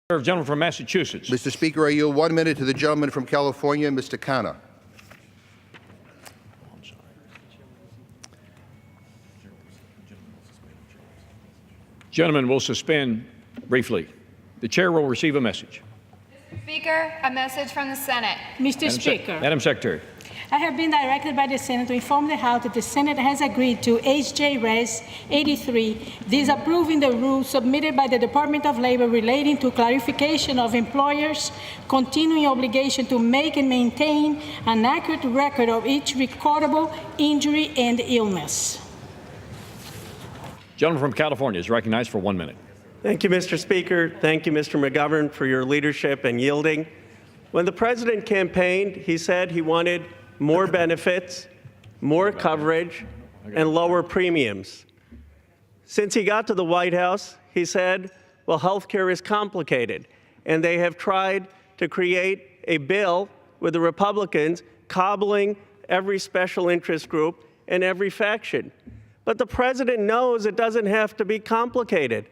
Gentleman from Massachusetts. Mr. Speaker, I yield 1 minute to the gentleman from California, Mr. Khanna. Gentleman will suspend briefly. The chair will receive a message. Mr. Speaker, a message from the Senate. Mr. Speaker, Madam Secretary. I have been directed by the Senate to inform the House that the Senate has agreed to H.J. Res. 83, disapproving the rule submitted by the Department of Labor relating to clarification of employers' continuing obligation to make and maintain an accurate record of each recordable injury and illness. Gentleman from California is recognized for 1 minute. Thank you, Mr. Speaker. Thank you, Mr. McGovern, for your leadership and yielding. When the president campaigned, he said he wanted more benefits, more coverage, and lower premiums. Since he got to the White House, he said, well, health care is complicated, and they have tried to create a bill with the Republicans cobbling every special interest group and every faction. But the president knows it doesn't have to be complicated.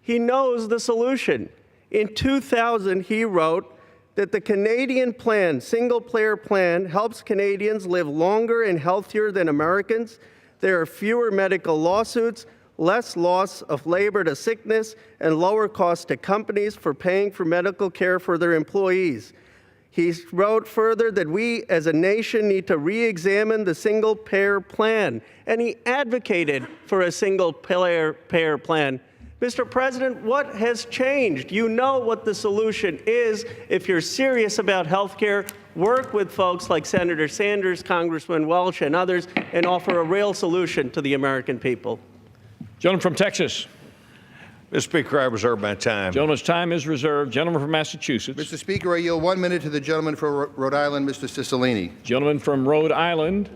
He knows the solution. In 2000, he wrote that the Canadian plan, single-payer plan, helps Canadians live longer and healthier than Americans. There are fewer medical lawsuits, less loss of labor to sickness, and lower costs to companies for paying for medical care for their employees. He wrote further that we as a nation need to re-examine the single-payer plan, and he advocated for a single-payer plan. Mr. President, what has changed? You know what the solution is. If you're serious about health care, work with folks like Senator Sanders, Congressman Welch, and others, and offer a real solution to the American people. Gentleman from Texas. Mr. Speaker, I reserve my time. Gentleman's time is reserved. Gentleman from Massachusetts. Mr. Speaker, I yield 1 minute to the gentleman from Rhode Island, Mr. Cicilline. Gentleman from Rhode Island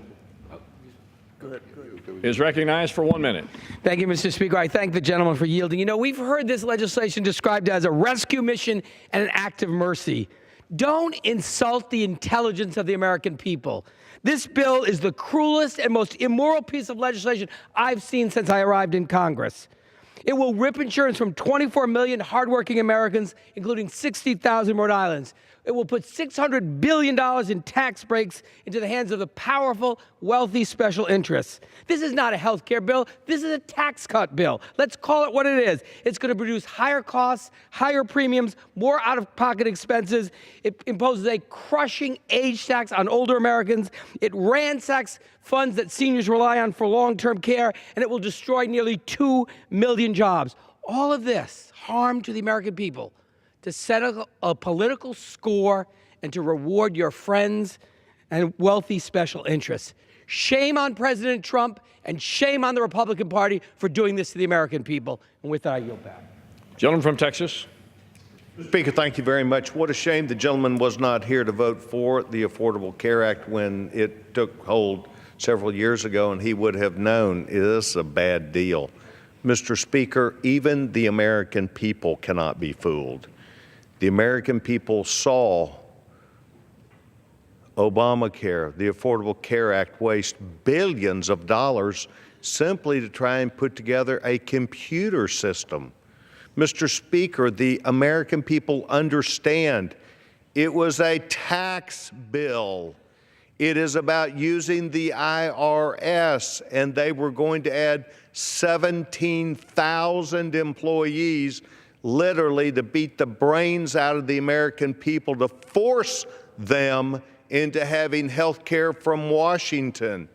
is recognized for 1 minute. Thank you, Mr. Speaker. I thank the gentleman for yielding. You know, we've heard this legislation described as a rescue mission and an act of mercy. Don't insult the intelligence of the American people. This bill is the cruelest and most immoral piece of legislation I've seen since I arrived in Congress. It will rip insurance from 24 million hardworking Americans, including 60,000 Rhode Islanders. It will put $600 billion in tax breaks into the hands of the powerful, wealthy special interests. This is not a health care bill. This is a tax cut bill. Let's call it what it is. It's going to produce higher costs, higher premiums, more out-of-pocket expenses. It imposes a crushing age tax on older Americans. It ransacks funds that seniors rely on for long-term care, and it will destroy nearly 2 million jobs. All of this harm to the American people, to settle a political score and to reward your friends and wealthy special interests. Shame on President Trump and shame on the Republican Party for doing this to the American people. And with that, I yield back. Gentleman from Texas. Mr. Speaker, thank you very much. What a shame the gentleman was not here to vote for the Affordable Care Act when it took hold several years ago, and he would have known this is a bad deal. Mr. Speaker, even the American people cannot be fooled. The American people saw Obamacare, the Affordable Care Act, waste billions of dollars simply to try and put together a computer system. Mr. Speaker, the American people understand it was a tax bill. It is about using the IRS, and they were going to add 17,000 employees literally to beat the brains out of the American people, to force them into having health care from Washington.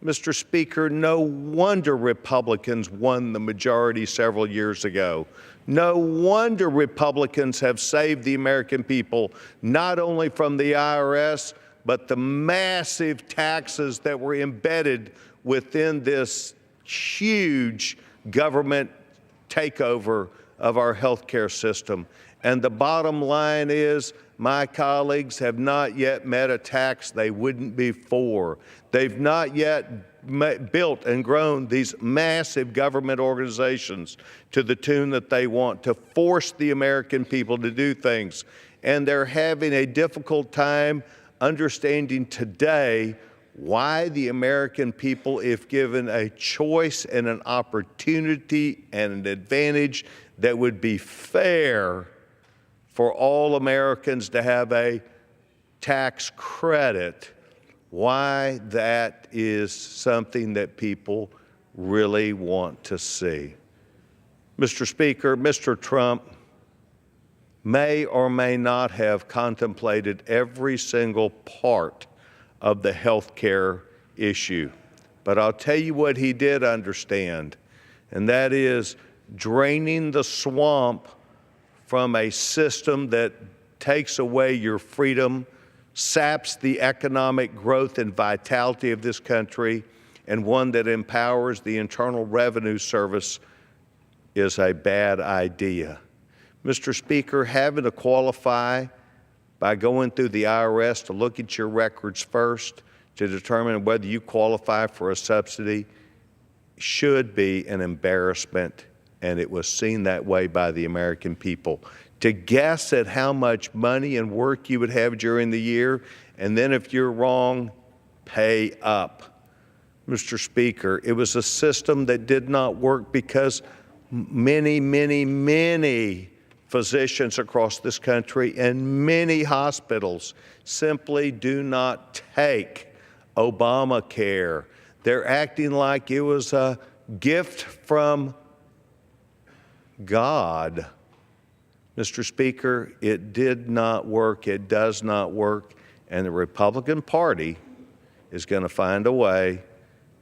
Mr. Speaker, no wonder Republicans won the majority several years ago. No wonder Republicans have saved the American people, not only from the IRS, but the massive taxes that were embedded within this huge government takeover of our health care system. And the bottom line is, my colleagues have not yet met a tax they wouldn't be for. They've not yet built and grown these massive government organizations to the tune that they want to force the American people to do things. And they're having a difficult time understanding today why the American people, if given a choice and an opportunity and an advantage that would be fair, for all Americans to have a tax credit, why that is something that people really want to see. Mr. Speaker, Mr. Trump may or may not have contemplated every single part of the health care issue. But I'll tell you what he did understand, and that is draining the swamp from a system that takes away your freedom, saps the economic growth and vitality of this country, and one that empowers the Internal Revenue Service is a bad idea. Mr. Speaker, having to qualify by going through the IRS to look at your records first to determine whether you qualify for a subsidy should be an embarrassment, and it was seen that way by the American people. To guess at how much money and work you would have during the year, and then if you're wrong, pay up. Mr. Speaker, it was a system that did not work because many, many, many physicians across this country and many hospitals simply do not take Obamacare. They're acting like it was a gift from God. Mr. Speaker, it did not work, it does not work, and the Republican Party is going to find a way,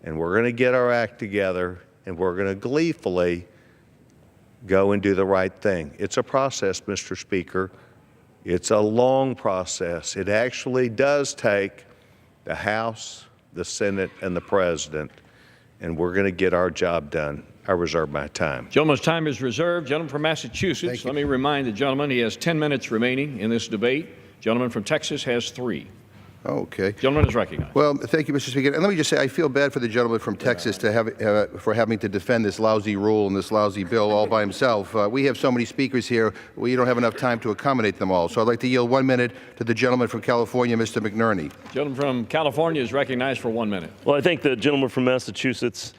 and we're going to get our act together, and we're going to gleefully go and do the right thing. It's a process, Mr. Speaker. It's a long process. It actually does take the House, the Senate, and the President, and we're going to get our job done. I reserve my time. Gentleman's time is reserved. Gentleman from Massachusetts, let me remind the gentleman he has 10 minutes remaining in this debate. Gentleman from Texas has 3. Okay. Gentleman is recognized. Well, thank you, Mr. Speaker. And let me just say, I feel bad for the gentleman from Texas for having to defend this lousy rule and this lousy bill all by himself. We have so many speakers here, we don't have enough time to accommodate them all. So I'd like to yield 1 minute to the gentleman from California, Mr. McNerney. Gentleman from California is recognized for 1 minute. Well, I thank the gentleman from Massachusetts.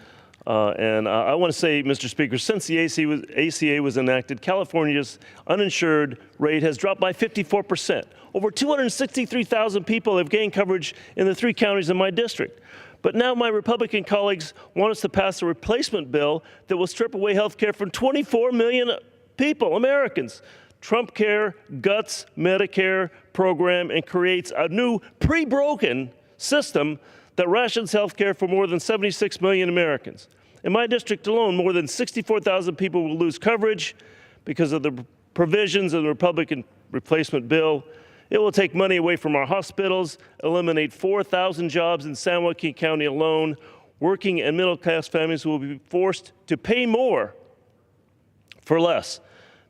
And I want to say, Mr. Speaker, since the ACA was enacted, California's uninsured rate has dropped by 54%. Over 263,000 people have gained coverage in the 3 counties in my district. But now my Republican colleagues want us to pass a replacement bill that will strip away health care from 24 million people, Americans. Trump Care guts Medicare program and creates a new pre-broken system that rations health care for more than 76 million Americans. In my district alone, more than 64,000 people will lose coverage because of the provisions of the Republican replacement bill. It will take money away from our hospitals, eliminate 4,000 jobs in San Joaquin County alone. Working and middle-class families will be forced to pay more for less.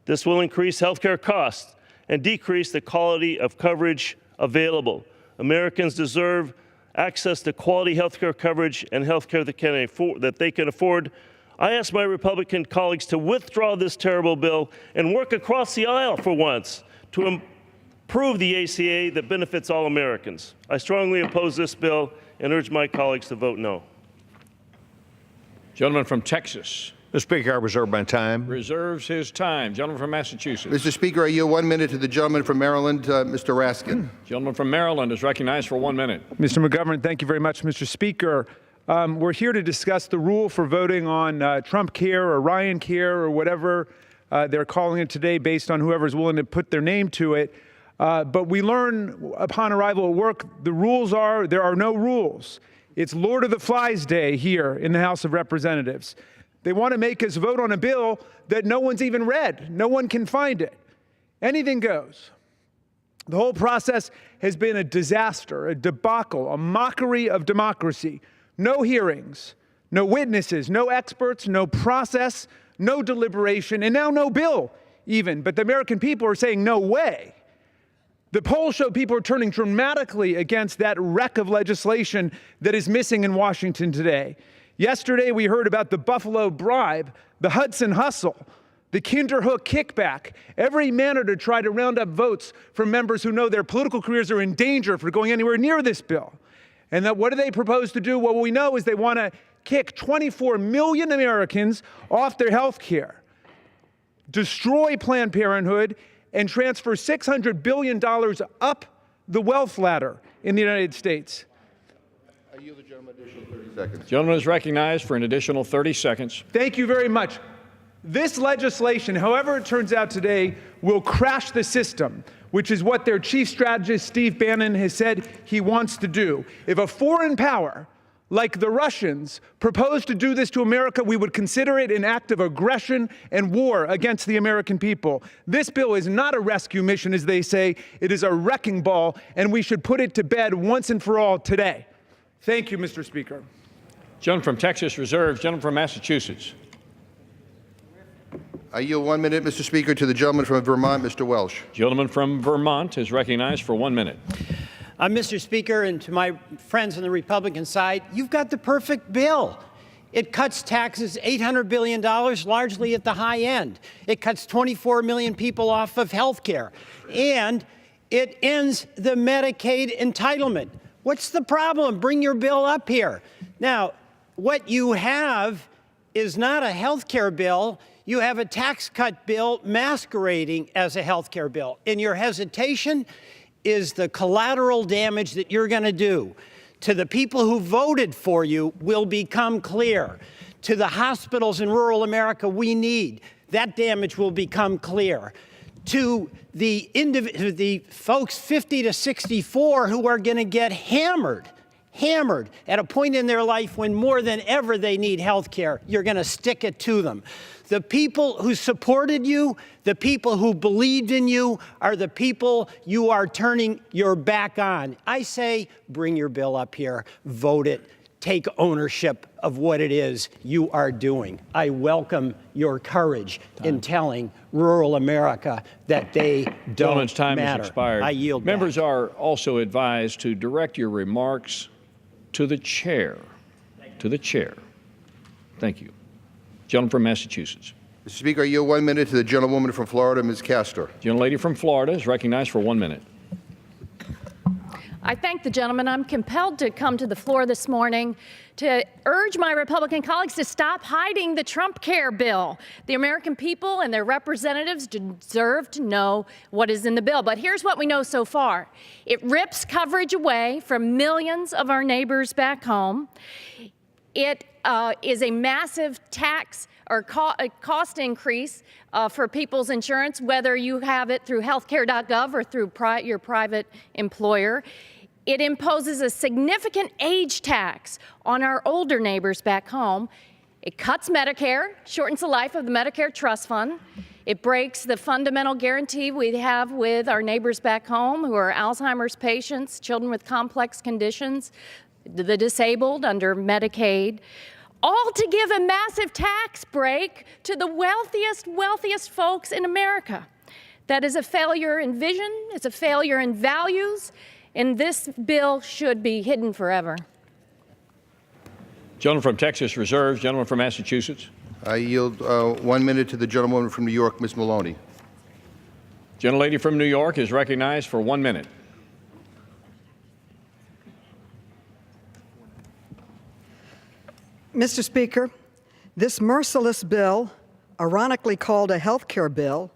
This will increase healthcare costs and decrease the quality of coverage available. Americans deserve access to quality healthcare coverage and healthcare that they can afford. I ask my Republican colleagues to withdraw this terrible bill and work across the aisle for once to improve the ACA that benefits all Americans. I strongly oppose this bill and urge my colleagues to vote no. Gentleman from Texas Mr. Speaker, I reserve my time. reserves his time. Gentleman from Massachusetts. Mr. Speaker, I yield 1 minute to the gentleman from Maryland, Mr. Raskin. Gentleman from Maryland is recognized for 1 minute. Mr. McGovern, thank you very much, Mr. Speaker. We're here to discuss the rule for voting on Trump Care or Ryan Care or whatever they're calling it today based on whoever's willing to put their name to it. But we learn upon arrival at work, the rules are, there are no rules. It's Lord of the Flies Day here in the House of Representatives. They want to make us vote on a bill that no one's even read. No one can find it. Anything goes. The whole process has been a disaster, a debacle, a mockery of democracy. No hearings, no witnesses, no experts, no process, no deliberation, and now no bill even. But the American people are saying no way. The polls show people are turning dramatically against that wreck of legislation that is missing in Washington today. Yesterday, we heard about the Buffalo bribe, the Hudson hustle, the Kinderhook kickback, every manner to try to round up votes from members who know their political careers are in danger for going anywhere near this bill. And that what do they propose to do? What we know is they want to kick 24 million Americans off their health care, destroy Planned Parenthood, and transfer $600 billion up the wealth ladder in the United States. I yield the gentleman additional 30 seconds. Gentleman is recognized for an additional 30 seconds. Thank you very much. This legislation, however it turns out today, will crash the system, which is what their chief strategist, Steve Bannon, has said he wants to do. If a foreign power like the Russians proposed to do this to America, we would consider it an act of aggression and war against the American people. This bill is not a rescue mission, as they say. It is a wrecking ball, and we should put it to bed once and for all today. Thank you, Mr. Speaker. Gentleman from Texas reserves. Gentleman from Massachusetts. I yield 1 minute, Mr. Speaker, to the gentleman from Vermont, Mr. Welsh. Gentleman from Vermont is recognized for 1 minute. Mr. Speaker, and to my friends on the Republican side, you've got the perfect bill. It cuts taxes $800 billion, largely at the high end. It cuts 24 million people off of health care. And it ends the Medicaid entitlement. What's the problem? Bring your bill up here. Now, what you have is not a health care bill. You have a tax cut bill masquerading as a health care bill. And your hesitation is the collateral damage that you're going to do to the people who voted for you will become clear. To the hospitals in rural America we need, that damage will become clear. To the folks 50 to 64 who are going to get hammered at a point in their life when more than ever they need health care, you're going to stick it to them. The people who supported you, the people who believed in you, are the people you are turning your back on. I say, bring your bill up here, vote it, take ownership of what it is you are doing. I welcome your courage in telling rural America that they don't Gentleman's time matter. has expired. I yield Members back. are also advised to direct your remarks to the chair. To the chair. Thank you. Gentleman from Massachusetts. Mr. Speaker, I yield 1 minute to the gentlewoman from Florida, Ms. Castor. Gentlelady from Florida is recognized for 1 minute. I thank the gentleman. I'm compelled to come to the floor this morning to urge my Republican colleagues to stop hiding the Trump Care bill. The American people and their representatives deserve to know what is in the bill. But here's what we know so far. It rips coverage away from millions of our neighbors back home. It is a massive tax or cost increase for people's insurance, whether you have it through healthcare.gov or through your private employer. It imposes a significant age tax on our older neighbors back home. It cuts Medicare, shortens the life of the Medicare Trust Fund. It breaks the fundamental guarantee we have with our neighbors back home who are Alzheimer's patients, children with complex conditions, the disabled under Medicaid, all to give a massive tax break to the wealthiest folks in America. That is a failure in vision, it's a failure in values, and this bill should be hidden forever. Gentleman from Texas reserves. Gentleman from Massachusetts. I yield 1 minute to the gentlewoman from New York, Ms. Maloney. Gentlelady from New York is recognized for 1 minute. Mr. Speaker, this merciless bill, ironically called a health care bill,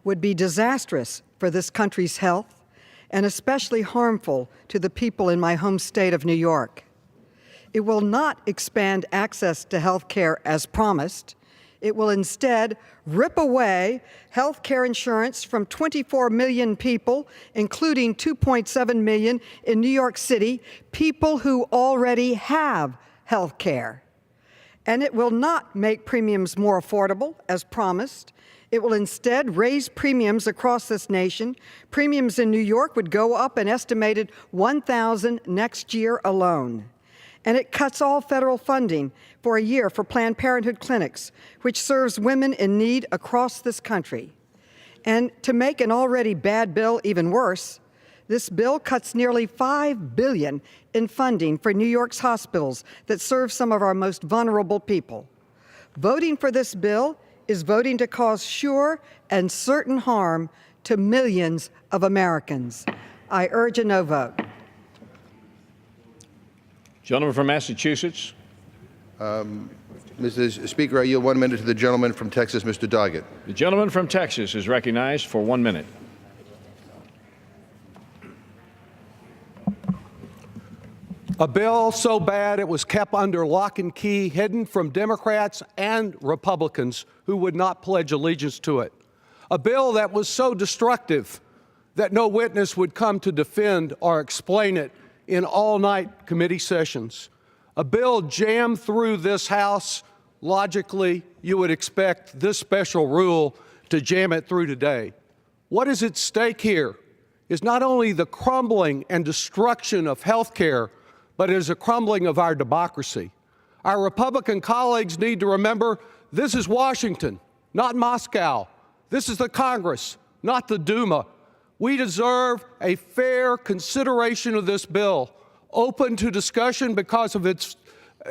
would be disastrous for this country's health and especially harmful to the people in my home state of New York. It will not expand access to health care as promised. It will instead rip away health care insurance from 24 million people, including 2.7 million in New York City, people who already have health care. And it will not make premiums more affordable, as promised. It will instead raise premiums across this nation. Premiums in New York would go up an estimated $1,000 next year alone. And it cuts all federal funding for a year for Planned Parenthood clinics, which serves women in need across this country. And to make an already bad bill even worse, this bill cuts nearly $5 billion in funding for New York's hospitals that serve some of our most vulnerable people. Voting for this bill is voting to cause sure and certain harm to millions of Americans. I urge a no vote. Gentleman from Massachusetts. Mr. Speaker, I yield 1 minute to the gentleman from Texas, Mr. Doggett. The gentleman from Texas is recognized for 1 minute. A bill so bad it was kept under lock and key, hidden from Democrats and Republicans who would not pledge allegiance to it. A bill that was so destructive that no witness would come to defend or explain it in all-night committee sessions. A bill jammed through this House. Logically, you would expect this special rule to jam it through today. What is at stake here is not only the crumbling and destruction of health care, but it is a crumbling of our democracy. Our Republican colleagues need to remember this is Washington, not Moscow. This is the Congress, not the Duma. We deserve a fair consideration of this bill, open to discussion because of its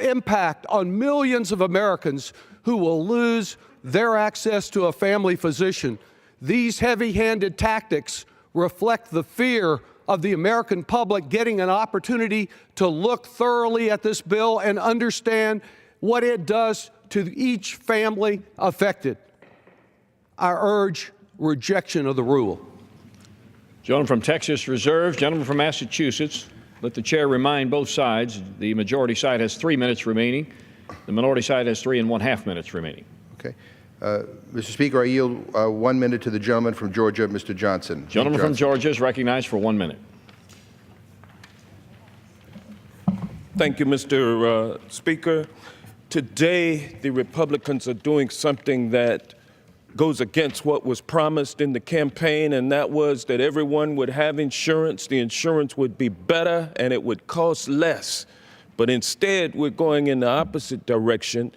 impact on millions of Americans who will lose their access to a family physician. These heavy-handed tactics reflect the fear of the American public getting an opportunity to look thoroughly at this bill and understand what it does to each family affected. I urge rejection of the rule. Gentleman from Texas reserved. Gentleman from Massachusetts. Let the chair remind both sides the majority side has 3 minutes remaining. The minority side has 3.5 minutes remaining. Okay. Mr. Speaker, I yield 1 minute to the gentleman from Georgia, Mr. Johnson. Gentleman from Georgia is recognized for 1 minute. Thank you, Mr. Speaker. Today, the Republicans are doing something that goes against what was promised in the campaign, and that was that everyone would have insurance, the insurance would be better, and it would cost less. But instead, we're going in the opposite direction.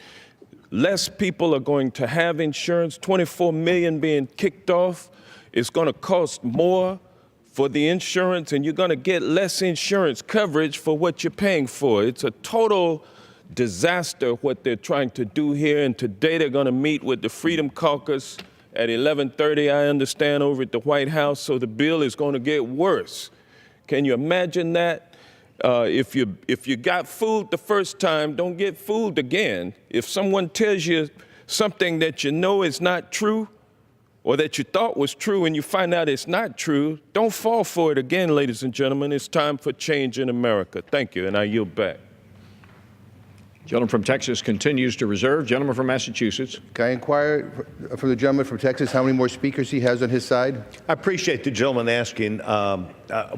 Less people are going to have insurance, 24 million being kicked off. It's going to cost more for the insurance, and you're going to get less insurance coverage for what you're paying for. It's a total disaster what they're trying to do here, and today they're going to meet with the Freedom Caucus at 11:30, I understand, over at the White House, so the bill is going to get worse. Can you imagine that? If you got fooled the first time, don't get fooled again. If someone tells you something that you know is not true, or that you thought was true and you find out it's not true, don't fall for it again, ladies and gentlemen. It's time for change in America. Thank you, and I yield back. Gentleman from Texas continues to reserve. Gentleman from Massachusetts. Can I inquire from the gentleman from Texas how many more speakers he has on his side? I appreciate the gentleman asking.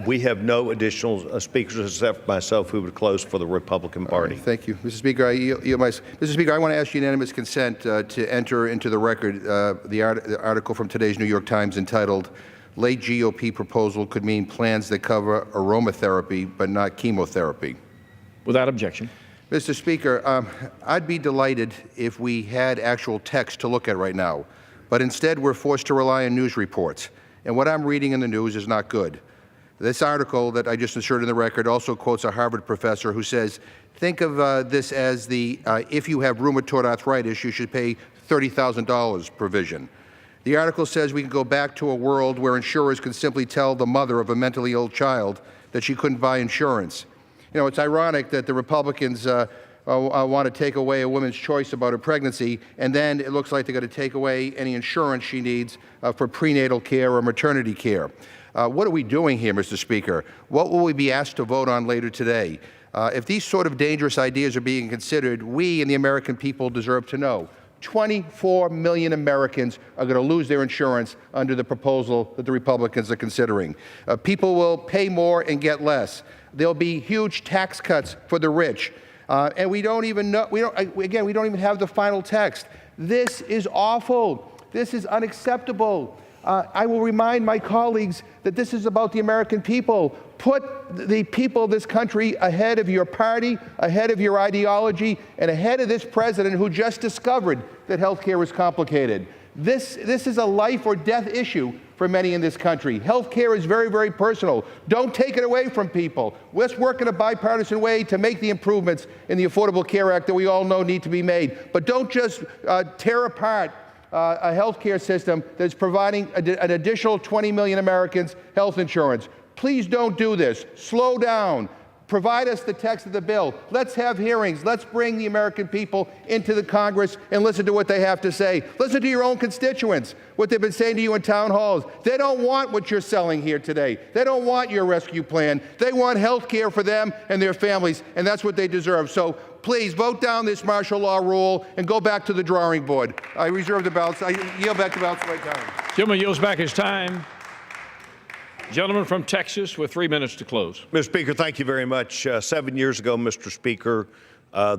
We have no additional speakers except myself who would close for the Republican Party. Right, thank you. Mr. Speaker, Mr. Speaker, I want to ask unanimous consent to enter into the record the article from today's New York Times entitled, "Late GOP Proposal Could Mean Plans That Cover Aromatherapy But Not Chemotherapy." Without objection. Mr. Speaker, I'd be delighted if we had actual text to look at right now, but instead we're forced to rely on news reports, and what I'm reading in the news is not good. This article that I just inserted in the record also quotes a Harvard professor who says, think of this as the if you have rheumatoid arthritis, you should pay $30,000 provision. The article says we can go back to a world where insurers can simply tell the mother of a mentally ill child that she couldn't buy insurance. You know, it's ironic that the Republicans want to take away a woman's choice about her pregnancy, and then it looks like they're going to take away any insurance she needs for prenatal care or maternity care. What are we doing here, Mr. Speaker? What will we be asked to vote on later today? If these sort of dangerous ideas are being considered, we and the American people deserve to know. 24 million Americans are going to lose their insurance under the proposal that the Republicans are considering. People will pay more and get less. There'll be huge tax cuts for the rich. And we don't even know, we don't even have the final text. This is awful. This is unacceptable. I will remind my colleagues that this is about the American people. Put the people of this country ahead of your party, ahead of your ideology, and ahead of this president who just discovered that health care is complicated. This is a life or death issue for many in this country. Health care is very, very personal. Don't take it away from people. Let's work in a bipartisan way to make the improvements in the Affordable Care Act that we all know need to be made. But don't just tear apart a health care system that's providing an additional 20 million Americans health insurance. Please don't do this. Slow down. Provide us the text of the bill. Let's have hearings. Let's bring the American people into the Congress and listen to what they have to say. Listen to your own constituents, what they've been saying to you in town halls. They don't want what you're selling here today. They don't want your rescue plan. They want health care for them and their families, and that's what they deserve. So please vote down this martial law rule and go back to the drawing board. I reserve the balance. I yield back the balance of my time. Gentleman yields back his time. Gentleman from Texas with 3 minutes to close. Mr. Speaker, thank you very much. 7 years ago, Mr. Speaker,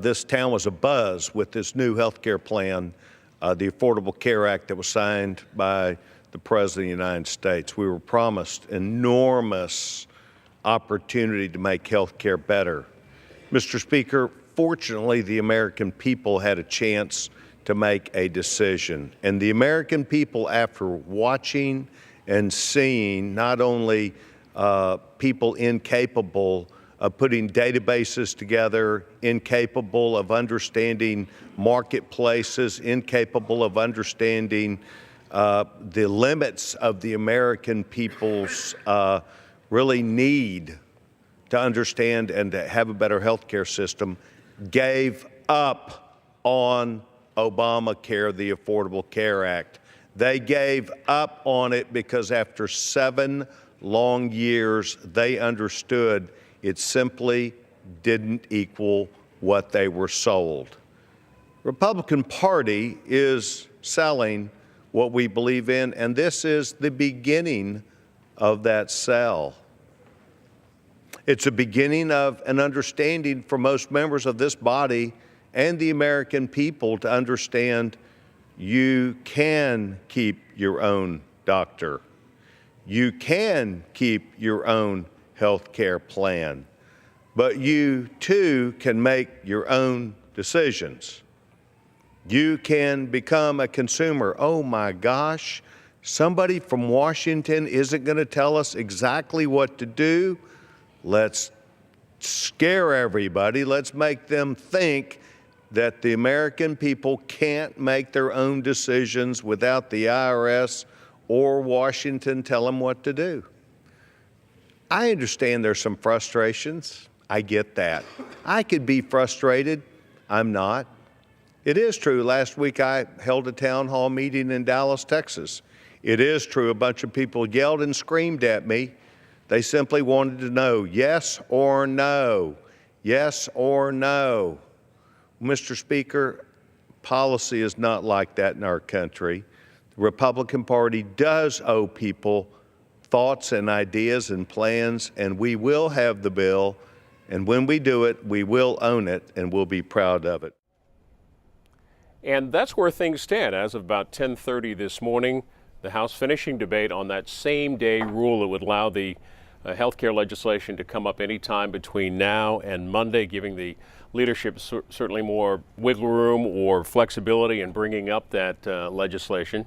this town was abuzz with this new health care plan, the Affordable Care Act that was signed by the President of the United States. We were promised enormous opportunity to make health care better. Mr. Speaker, fortunately, the American people had a chance to make a decision. And the American people, after watching and seeing not only people incapable of putting databases together, incapable of understanding marketplaces, incapable of understanding the limits of the American people's really need to understand and to have a better health care system, gave up on Obamacare, the Affordable Care Act. They gave up on it because after 7 long years, they understood it simply didn't equal what they were sold. Republican Party is selling what we believe in, and this is the beginning of that sell. It's a beginning of an understanding for most members of this body and the American people to understand you can keep your own doctor. You can keep your own health care plan, but you too can make your own decisions. You can become a consumer. Oh my gosh, somebody from Washington isn't going to tell us exactly what to do. Let's scare everybody. Let's make them think that the American people can't make their own decisions without the IRS or Washington tell them what to do. I understand there's some frustrations. I get that. I could be frustrated. I'm not. It is true. Last week I held a town hall meeting in Dallas, Texas. It is true. A bunch of people yelled and screamed at me. They simply wanted to know yes or no. Yes or no. Mr. Speaker, policy is not like that in our country. The Republican Party does owe people thoughts and ideas and plans, and we will have the bill, and when we do it, we will own it, and we'll be proud of it. And that's where things stand. As of about 10:30 this morning, the House finishing debate on that same-day rule that would allow the health care legislation to come up any time between now and Monday, giving the leadership certainly more wiggle room or flexibility in bringing up that legislation.